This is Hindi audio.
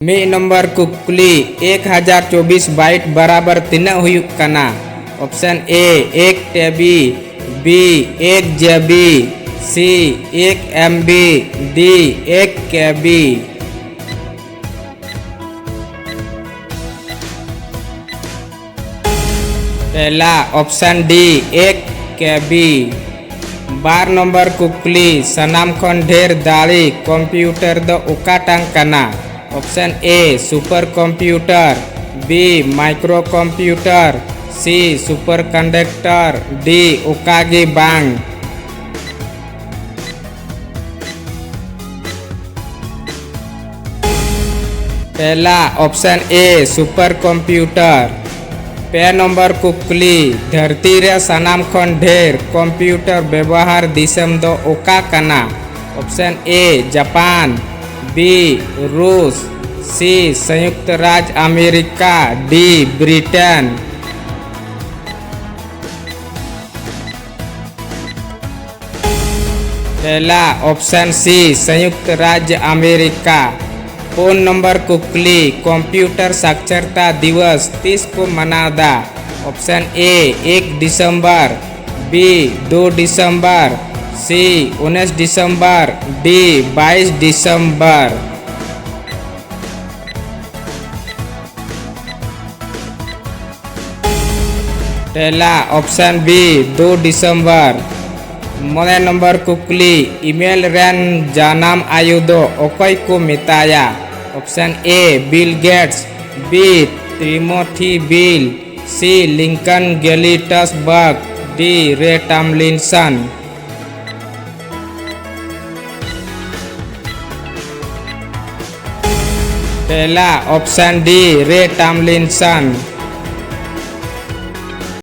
मी नंबर कुकली 1024 बाइट बराबर तीना हुयुक कना। Option A 1 TB, B 1 GB, C 1 MB, D 1 KB. पहला ऑप्शन डी 1 केबी। 12 नंबर कुकली सनाम खन ढेर दाड़ी कंप्यूटर दो उकाटांग कना। Option A super computer, B micro computer, C super conductor, D उकागी बांग। पहला ऑप्शन ए सुपर कंप्यूटर। पे नंबर कुकली धरती रे सनाम खन ढेर कंप्यूटर व्यवहार दिसम दो ओका कना। ऑप्शन ए जापान, बी रूस, सी संयुक्त राज्य अमेरिका, डी ब्रिटेन। पहला ऑप्शन सी संयुक्त राज्य अमेरिका। 4 नंबर कुकली कंप्यूटर साक्षरता दिवस 30 को मनादा। ऑप्शन ए 1 दिसंबर, बी 2 दिसंबर, सी 19 दिसंबर, डी 22 दिसंबर। पहला ऑप्शन बी 2 दिसंबर। 9 नंबर कुकली ईमेल रेन जानाम आयुदो ओकय को मिताया। Option A Bill Gates, B Timothy Bill, C Lincoln Gettysburg, D Ray Tomlinson. पहला ऑप्शन डी रे टॉमलिंसन।